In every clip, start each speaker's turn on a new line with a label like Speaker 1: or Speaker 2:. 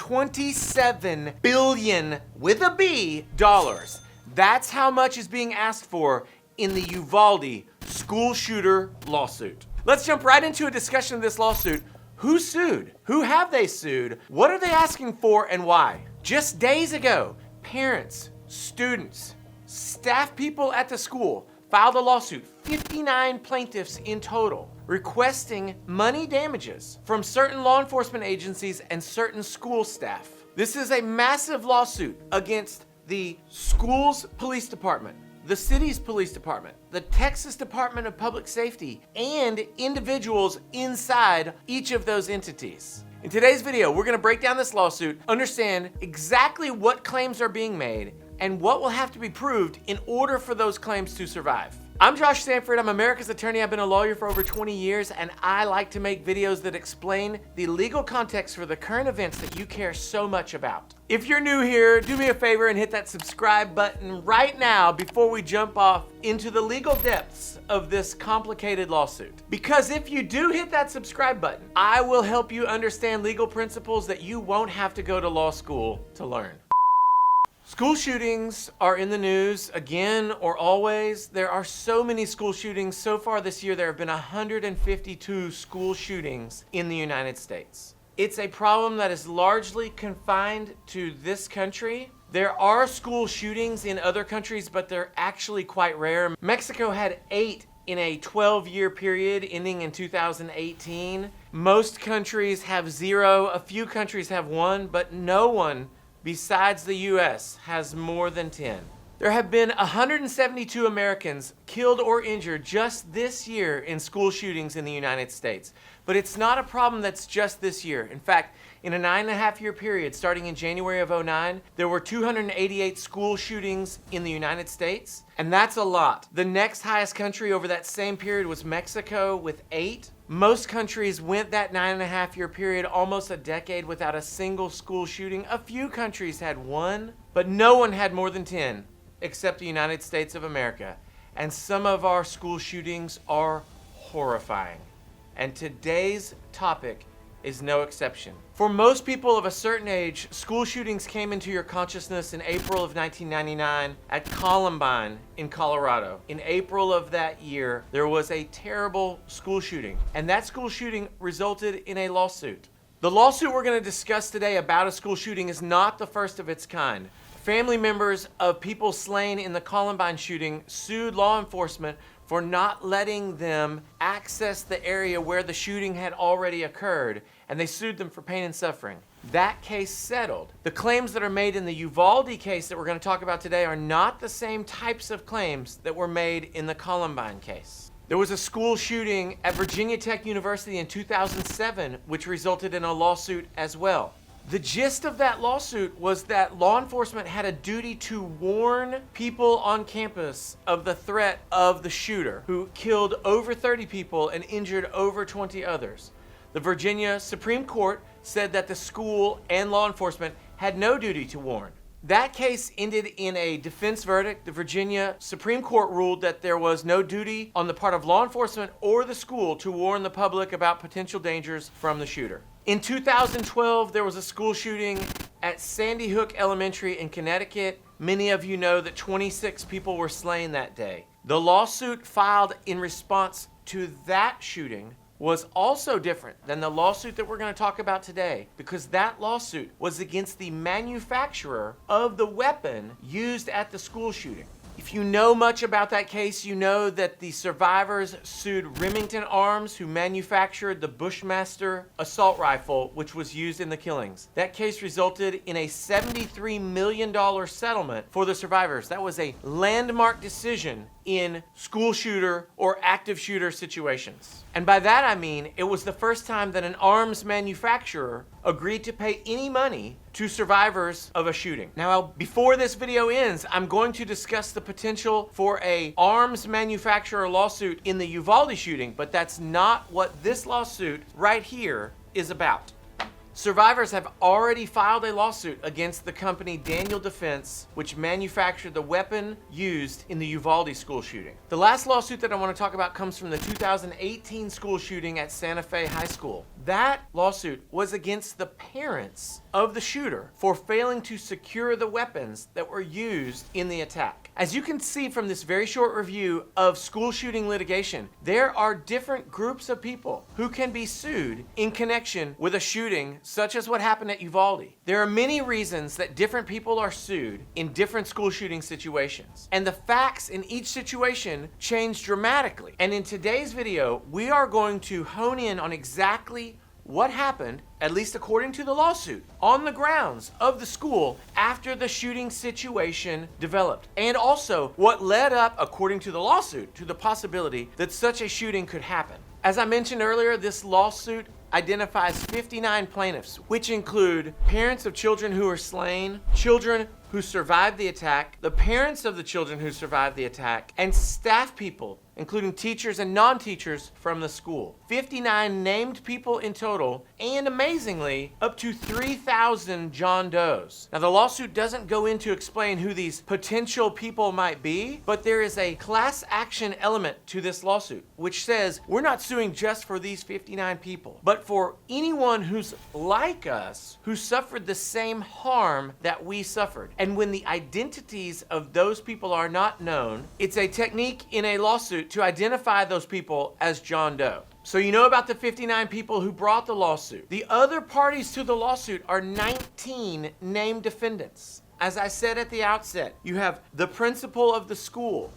Speaker 1: $27 billion with a B dollars. That's how much is being asked for in the Uvalde school shooter lawsuit. Let's jump right into a discussion of this lawsuit. Who sued? Who have they sued? What are they asking for and why? Just days ago, parents, students, staff people at the school filed a lawsuit, 59 plaintiffs in total, requesting money damages from certain law enforcement agencies and certain school staff. This is a massive lawsuit against the school's police department, the city's police department, the Texas Department of Public Safety, and individuals inside each of those entities. In today's video, we're gonna break down this lawsuit, understand exactly what claims are being made, and what will have to be proved in order for those claims to survive. I'm Josh Sanford, I'm America's attorney. I've been a lawyer for over 20 years, and I like to make videos that explain the legal context for the current events that you care so much about. If you're new here, do me a favor and hit that subscribe button right now before we jump off into the legal depths of this complicated lawsuit. Because if you do hit that subscribe button, I will help you understand legal principles that you won't have to go to law school to learn. School shootings are in the news again or always. There are so many school shootings. So far this year, there have been 152 school shootings in the United States. It's a problem that is largely confined to this country. There are school shootings in other countries, but they're actually quite rare. Mexico had 8 in a 12-year period ending in 2018. Most countries have 0. A few countries have 1, but no one besides the US has more than 10. There have been 172 Americans killed or injured just this year in school shootings in the United States. But it's not a problem that's just this year. In fact, in a 9.5-year period starting in January of 2009, there were 288 school shootings in the United States, and that's a lot. The next highest country over that same period was Mexico with 8. Most countries went that 9.5-year period, almost a decade, without a single school shooting. A few countries had 1, but no one had more than 10, except the United States of America. And some of our school shootings are horrifying. And today's topic is no exception. For most people of a certain age, school shootings came into your consciousness in April of 1999 at Columbine in Colorado. In April of that year, there was a terrible school shooting, and that school shooting resulted in a lawsuit. The lawsuit we're going to discuss today about a school shooting is not the first of its kind. Family members of people slain in the Columbine shooting sued law enforcement for not letting them access the area where the shooting had already occurred, and they sued them for pain and suffering. That case settled. The claims that are made in the Uvalde case that we're going to talk about today are not the same types of claims that were made in the Columbine case. There was a school shooting at Virginia Tech University in 2007, which resulted in a lawsuit as well. The gist of that lawsuit was that law enforcement had a duty to warn people on campus of the threat of the shooter, who killed over 30 people and injured over 20 others. The Virginia Supreme Court said that the school and law enforcement had no duty to warn. That case ended in a defense verdict. The Virginia Supreme Court ruled that there was no duty on the part of law enforcement or the school to warn the public about potential dangers from the shooter. In 2012, there was a school shooting at Sandy Hook Elementary in Connecticut. Many of you know that 26 people were slain that day. The lawsuit filed in response to that shooting was also different than the lawsuit that we're going to talk about today, because that lawsuit was against the manufacturer of the weapon used at the school shooting. If you know much about that case, you know that the survivors sued Remington Arms, who manufactured the Bushmaster assault rifle, which was used in the killings. That case resulted in a $73 million settlement for the survivors. That was a landmark decision in school shooter or active shooter situations. And by that I mean it was the first time that an arms manufacturer agreed to pay any money to survivors of a shooting. Now, before this video ends, I'm going to discuss the potential for a arms manufacturer lawsuit in the Uvalde shooting, but that's not what this lawsuit right here is about. Survivors have already filed a lawsuit against the company Daniel Defense, which manufactured the weapon used in the Uvalde school shooting. The last lawsuit that I want to talk about comes from the 2018 school shooting at Santa Fe High School. That lawsuit was against the parents of the shooter for failing to secure the weapons that were used in the attack. As you can see from this very short review of school shooting litigation, there are different groups of people who can be sued in connection with a shooting such as what happened at Uvalde. There are many reasons that different people are sued in different school shooting situations, and the facts in each situation change dramatically. And in today's video, we are going to hone in on exactly what happened, at least according to the lawsuit, on the grounds of the school after the shooting situation developed, and also what led up, according to the lawsuit, to the possibility that such a shooting could happen. As I mentioned earlier, this lawsuit identifies 59 plaintiffs, which include parents of children who were slain, children who survived the attack, the parents of the children who survived the attack, and staff people, including teachers and non-teachers from the school. 59 named people in total, and amazingly, up to 3,000 John Does. Now, the lawsuit doesn't go into explain who these potential people might be, but there is a class action element to this lawsuit, which says we're not suing just for these 59 people, but for anyone who's like us, who suffered the same harm that we suffered. And when the identities of those people are not known, it's a technique in a lawsuit to identify those people as John Doe. So you know about the 59 people who brought the lawsuit. The other parties to the lawsuit are 19 named defendants. As I said at the outset, you have the principal of the school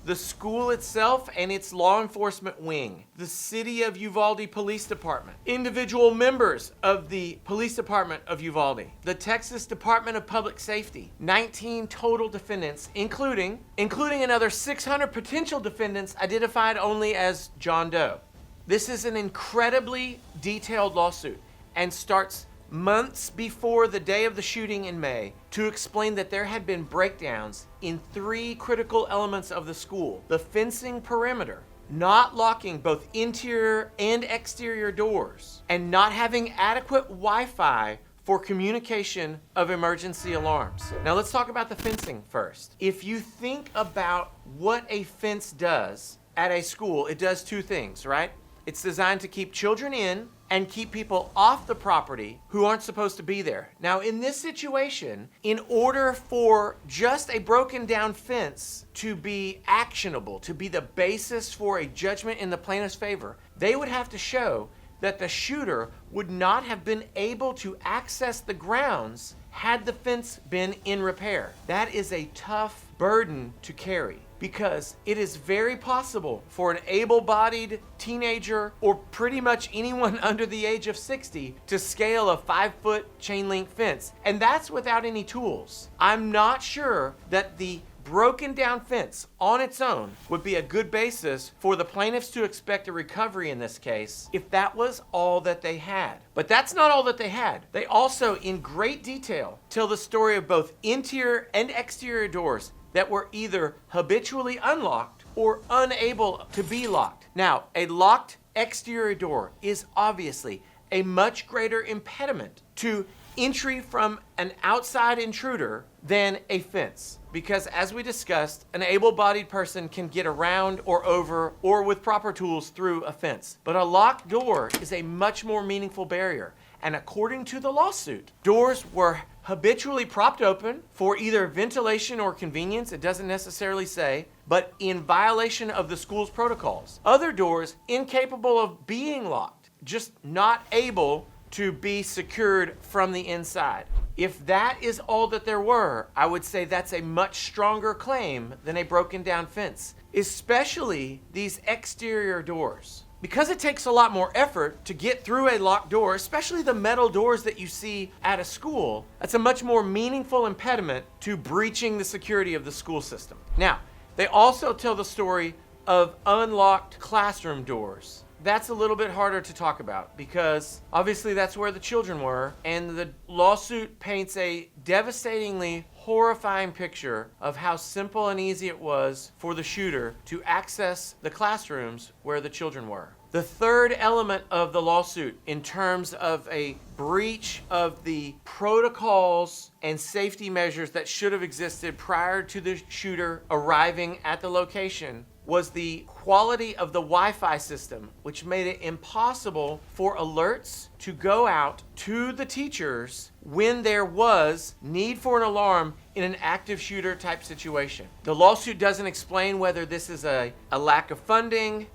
Speaker 1: itself and its law enforcement wing, the City of Uvalde Police Department, individual members of the Police Department of Uvalde, the Texas Department of Public Safety, 19 total defendants, including another 600 potential defendants identified only as John Doe. This is an incredibly detailed lawsuit and starts months before the day of the shooting in May to explain that there had been breakdowns in 3 critical elements of the school: the fencing perimeter, not locking both interior and exterior doors, and not having adequate Wi-Fi for communication of emergency alarms. Now let's talk about the fencing first. If you think about what a fence does at a school, it does 2 things, right? It's designed to keep children in and keep people off the property who aren't supposed to be there. Now, in this situation, in order for just a broken down fence to be actionable, to be the basis for a judgment in the plaintiff's favor, they would have to show that the shooter would not have been able to access the grounds had the fence been in repair. That is a tough burden to carry, because it is very possible for an able-bodied teenager or pretty much anyone under the age of 60 to scale a 5-foot chain link fence, and that's without any tools. I'm not sure that the broken down fence on its own would be a good basis for the plaintiffs to expect a recovery in this case if that was all that they had. But that's not all that they had. They also, in great detail, tell the story of both interior and exterior doors that were either habitually unlocked or unable to be locked. Now, a locked exterior door is obviously a much greater impediment to entry from an outside intruder than a fence, because as we discussed, an able-bodied person can get around or over or with proper tools through a fence. But a locked door is a much more meaningful barrier. And according to the lawsuit, doors were habitually propped open for either ventilation or convenience, it doesn't necessarily say, but in violation of the school's protocols. Other doors incapable of being locked, just not able to be secured from the inside. If that is all that there were, I would say that's a much stronger claim than a broken down fence, especially these exterior doors. Because it takes a lot more effort to get through a locked door, especially the metal doors that you see at a school, that's a much more meaningful impediment to breaching the security of the school system. Now, they also tell the story of unlocked classroom doors. That's a little bit harder to talk about because obviously that's where the children were, and the lawsuit paints a devastatingly horrifying picture of how simple and easy it was for the shooter to access the classrooms where the children were. The third element of the lawsuit in terms of a breach of the protocols and safety measures that should have existed prior to the shooter arriving at the location was the quality of the Wi-Fi system, which made it impossible for alerts to go out to the teachers when there was need for an alarm in an active shooter type situation. The lawsuit doesn't explain whether this is a lack of funding,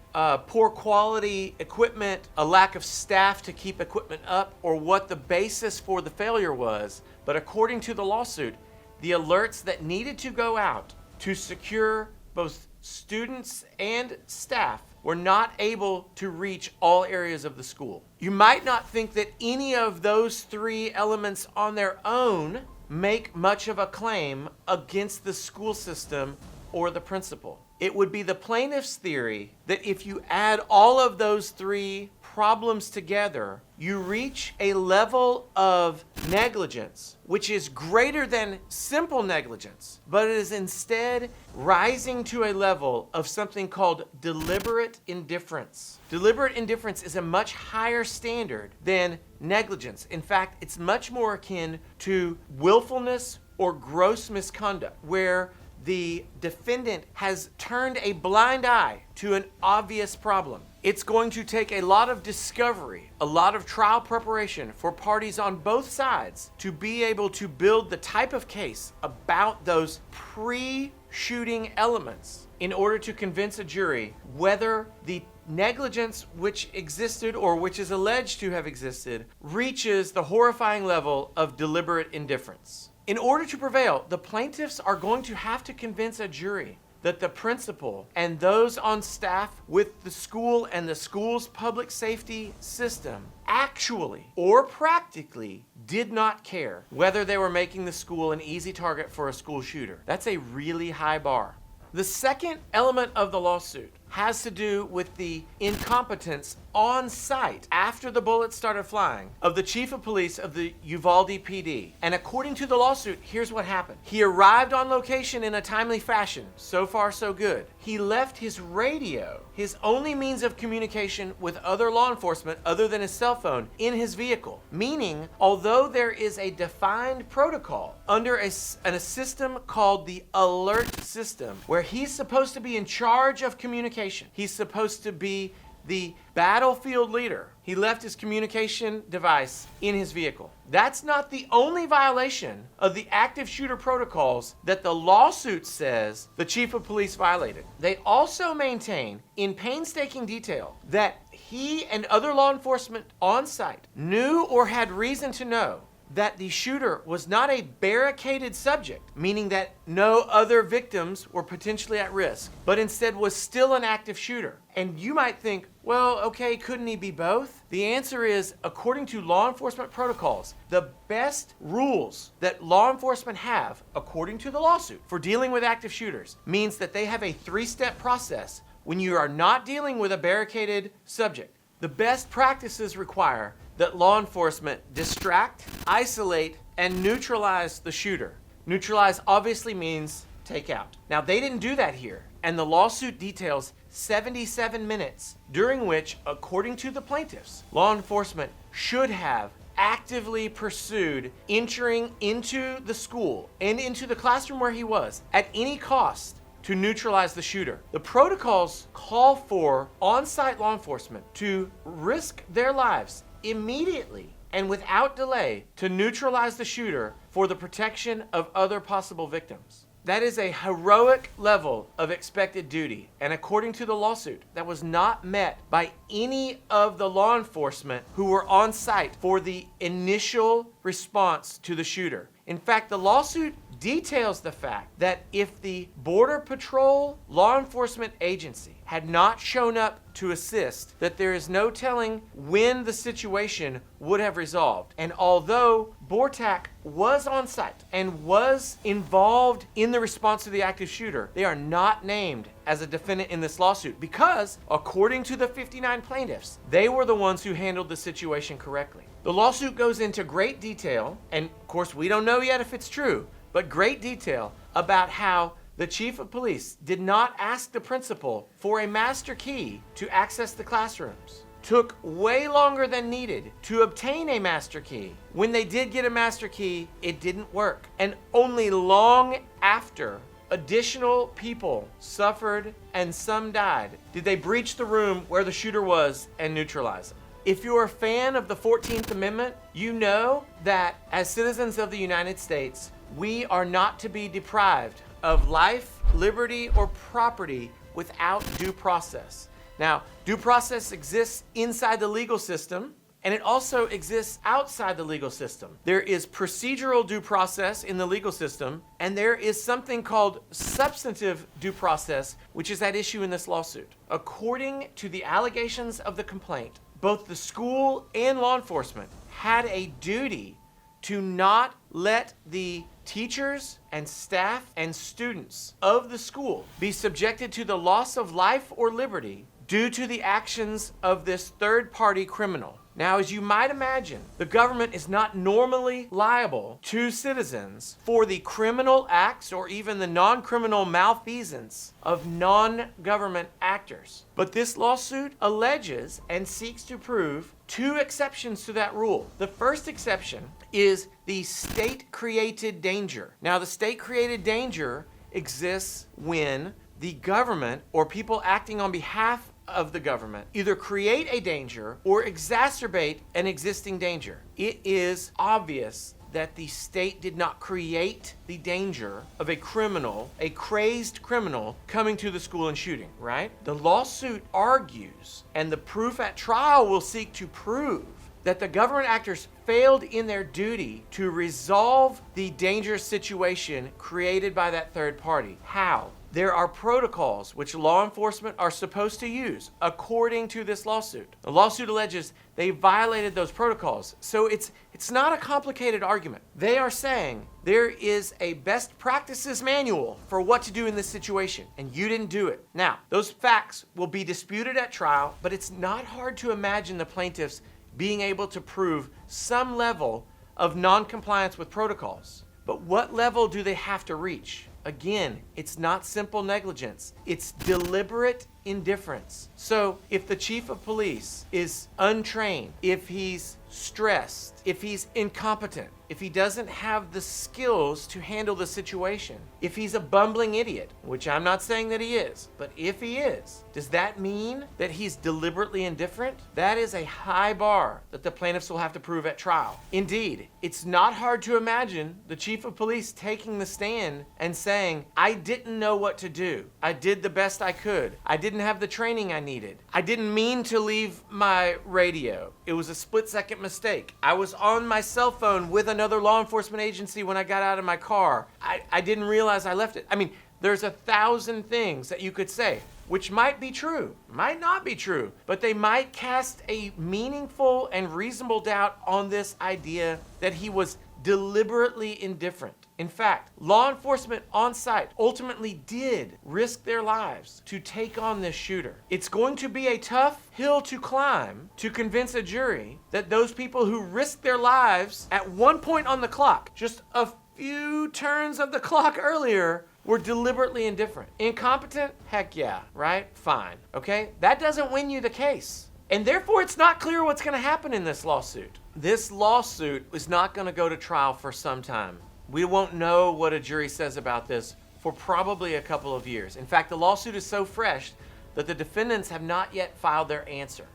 Speaker 1: poor quality equipment, a lack of staff to keep equipment up, or what the basis for the failure was. But according to the lawsuit, the alerts that needed to go out to secure both students and staff were not able to reach all areas of the school. You might not think that any of those three elements on their own make much of a claim against the school system or the principal. It would be the plaintiff's theory that if you add all of those three problems together, you reach a level of negligence which is greater than simple negligence, but it is instead rising to a level of something called deliberate indifference. Deliberate indifference is a much higher standard than negligence. In fact, it's much more akin to willfulness or gross misconduct, where the defendant has turned a blind eye to an obvious problem. It's going to take a lot of discovery, a lot of trial preparation for parties on both sides to be able to build the type of case about those pre-shooting elements in order to convince a jury whether the negligence which existed or which is alleged to have existed reaches the horrifying level of deliberate indifference. In order to prevail, the plaintiffs are going to have to convince a jury that the principal and those on staff with the school and the school's public safety system actually or practically did not care whether they were making the school an easy target for a school shooter. That's a really high bar. The second element of the lawsuit has to do with the incompetence on site after the bullets started flying of the chief of police of the Uvalde PD. And according to the lawsuit, here's what happened. He arrived on location in a timely fashion. So far, so good. He left his radio, his only means of communication with other law enforcement other than his cell phone, in his vehicle. Meaning, although there is a defined protocol under a system called the ALERTT system, where he's supposed to be in charge of communication, he's supposed to be the battlefield leader, he left his communication device in his vehicle. That's not the only violation of the active shooter protocols that the lawsuit says the chief of police violated. They also maintain in painstaking detail that he and other law enforcement on site knew or had reason to know that the shooter was not a barricaded subject, meaning that no other victims were potentially at risk, but instead was still an active shooter. And you might think, well, okay, couldn't he be both? The answer is, according to law enforcement protocols, the best rules that law enforcement have, according to the lawsuit, for dealing with active shooters means that they have a 3-step process when you are not dealing with a barricaded subject. The best practices require that law enforcement distract, isolate, and neutralize the shooter. Neutralize obviously means take out. Now, they didn't do that here, and the lawsuit details 77 minutes during which, according to the plaintiffs, law enforcement should have actively pursued entering into the school and into the classroom where he was at any cost to neutralize the shooter. The protocols call for on-site law enforcement to risk their lives immediately and without delay to neutralize the shooter for the protection of other possible victims. That is a heroic level of expected duty, and according to the lawsuit, that was not met by any of the law enforcement who were on site for the initial response to the shooter. In fact, the lawsuit details the fact that if the Border Patrol law enforcement agency had not shown up to assist, that there is no telling when the situation would have resolved. And although BORTAC was on site and was involved in the response to the active shooter, they are not named as a defendant in this lawsuit because, according to the 59 plaintiffs, they were the ones who handled the situation correctly. The lawsuit goes into great detail, and of course we don't know yet if it's true, but great detail about how the chief of police did not ask the principal for a master key to access the classrooms. Took way longer than needed to obtain a master key. When they did get a master key, it didn't work. And only long after additional people suffered and some died did they breach the room where the shooter was and neutralize him. If you're a fan of the 14th Amendment, you know that as citizens of the United States, we are not to be deprived of life, liberty, or property without due process. Now, due process exists inside the legal system, and it also exists outside the legal system. There is procedural due process in the legal system, and there is something called substantive due process, which is at issue in this lawsuit. According to the allegations of the complaint, both the school and law enforcement had a duty to not let the teachers and staff and students of the school be subjected to the loss of life or liberty due to the actions of this third-party criminal. Now, as you might imagine, the government is not normally liable to citizens for the criminal acts or even the non-criminal malfeasance of non-government actors. But this lawsuit alleges and seeks to prove two exceptions to that rule. The first exception is the state-created danger. Now, the state-created danger exists when the government or people acting on behalf of the government either create a danger or exacerbate an existing danger. It is obvious that the state did not create the danger of a criminal, a crazed criminal, coming to the school and shooting, right? The lawsuit argues, and the proof at trial will seek to prove, that the government actors failed in their duty to resolve the dangerous situation created by that third party. How? There are protocols which law enforcement are supposed to use according to this lawsuit. The lawsuit alleges they violated those protocols. So it's not a complicated argument. They are saying there is a best practices manual for what to do in this situation, and you didn't do it. Now, those facts will be disputed at trial, but it's not hard to imagine the plaintiffs being able to prove some level of non-compliance with protocols. But what level do they have to reach? Again, it's not simple negligence. It's deliberate indifference. So if the chief of police is untrained, if he's stressed, if he's incompetent, if he doesn't have the skills to handle the situation, if he's a bumbling idiot, which I'm not saying that he is, but if he is, does that mean that he's deliberately indifferent? That is a high bar that the plaintiffs will have to prove at trial. Indeed, it's not hard to imagine the chief of police taking the stand and saying, I didn't know what to do. I did the best I could. I didn't have the training I needed. I didn't mean to leave my radio. It was a split-second mistake. I was on my cell phone with another law enforcement agency when I got out of my car. I didn't realize I left it. I mean, there's 1,000 things that you could say, which might be true, might not be true, but they might cast a meaningful and reasonable doubt on this idea that he was deliberately indifferent. In fact, law enforcement on site ultimately did risk their lives to take on this shooter. It's going to be a tough hill to climb to convince a jury that those people who risked their lives at one point on the clock, just a few turns of the clock earlier, were deliberately indifferent. Incompetent? Heck yeah, right? Fine, okay? That doesn't win you the case. And therefore, it's not clear what's going to happen in this lawsuit. This lawsuit is not going to go to trial for some time. We won't know what a jury says about this for probably a couple of years. In fact, the lawsuit is so fresh that the defendants have not yet filed their answer.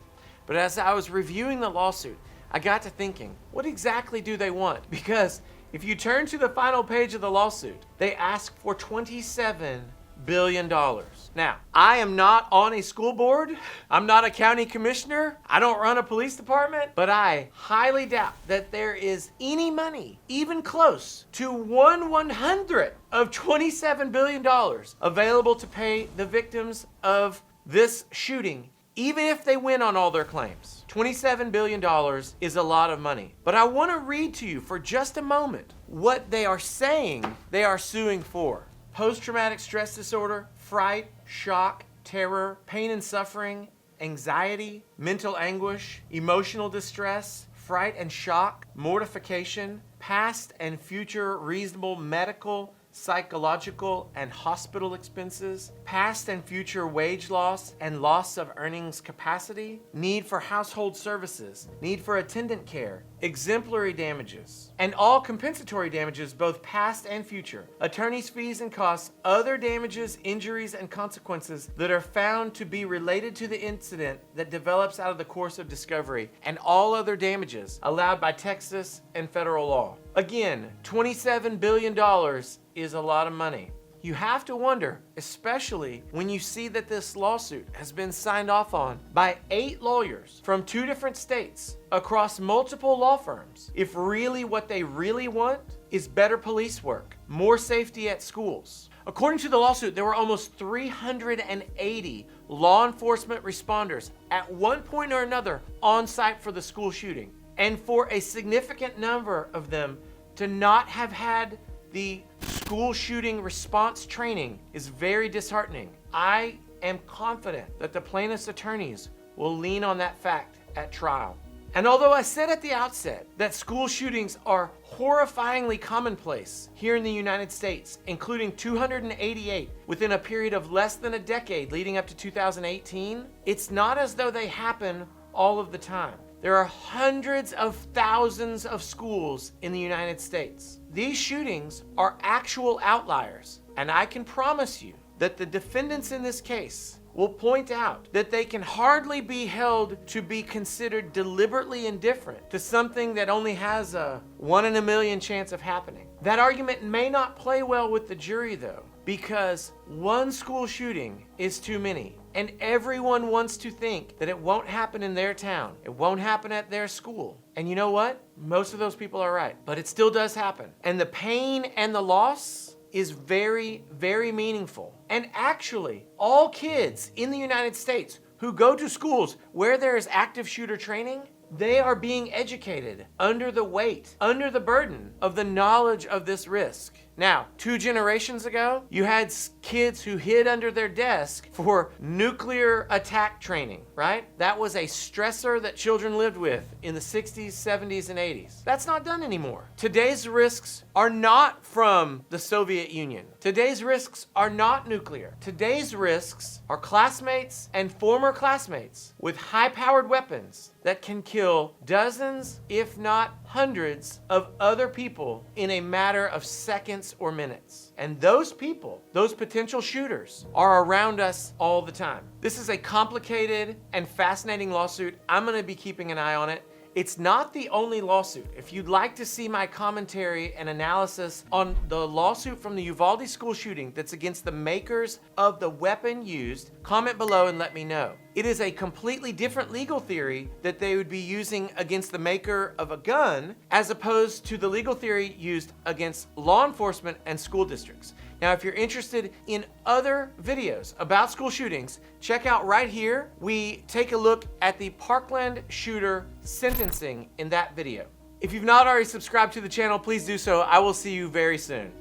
Speaker 1: But as I was reviewing the lawsuit, I got to thinking, what exactly do they want? Because if you turn to the final page of the lawsuit, they ask for $27 billion. Now, I am not on a school board. I'm not a county commissioner. I don't run a police department, but I highly doubt that there is any money, even close to 1/100th of $27 billion available to pay the victims of this shooting, even if they win on all their claims. $27 billion is a lot of money. But I want to read to you for just a moment what they are saying they are suing for. Post-traumatic stress disorder, fright, shock, terror, pain and suffering, anxiety, mental anguish, emotional distress, fright and shock, mortification, past and future reasonable medical, psychological and hospital expenses, past and future wage loss and loss of earnings capacity, need for household services, need for attendant care, exemplary damages, and all compensatory damages, both past and future, attorney's fees and costs, other damages, injuries, and consequences that are found to be related to the incident that develops out of the course of discovery, and all other damages allowed by Texas and federal law. Again, $27 billion is a lot of money. You have to wonder, especially when you see that this lawsuit has been signed off on by 8 lawyers from 2 different states across multiple law firms, if really what they really want is better police work, more safety at schools. According to the lawsuit, there were almost 380 law enforcement responders at one point or another on site for the school shooting, and for a significant number of them to not have had the school shooting response training is very disheartening. I am confident that the plaintiff's attorneys will lean on that fact at trial. And although I said at the outset that school shootings are horrifyingly commonplace here in the United States, including 288 within a period of less than a decade leading up to 2018, it's not as though they happen all of the time. There are hundreds of thousands of schools in the United States. These shootings are actual outliers, and I can promise you that the defendants in this case will point out that they can hardly be held to be considered deliberately indifferent to something that only has a 1 in a million chance of happening. That argument may not play well with the jury though, because one school shooting is too many. And everyone wants to think that it won't happen in their town. It won't happen at their school. And you know what? Most of those people are right. But it still does happen. And the pain and the loss is very, very meaningful. And actually, all kids in the United States who go to schools where there is active shooter training, they are being educated under the weight, under the burden of the knowledge of this risk. Now, 2 generations ago, you had kids who hid under their desk for nuclear attack training, right? That was a stressor that children lived with in the 60s, 70s, and 80s. That's not done anymore. Today's risks are not from the Soviet Union. Today's risks are not nuclear. Today's risks are classmates and former classmates with high-powered weapons that can kill dozens, if not hundreds, of other people in a matter of seconds or minutes. And those people, those potential shooters, are around us all the time. This is a complicated and fascinating lawsuit. I'm going to be keeping an eye on it. It's not the only lawsuit. If you'd like to see my commentary and analysis on the lawsuit from the Uvalde school shooting that's against the makers of the weapon used, comment below and let me know. It is a completely different legal theory that they would be using against the maker of a gun, as opposed to the legal theory used against law enforcement and school districts. Now, if you're interested in other videos about school shootings, check out right here. We take a look at the Parkland shooter sentencing in that video. If you've not already subscribed to the channel, please do so. I will see you very soon.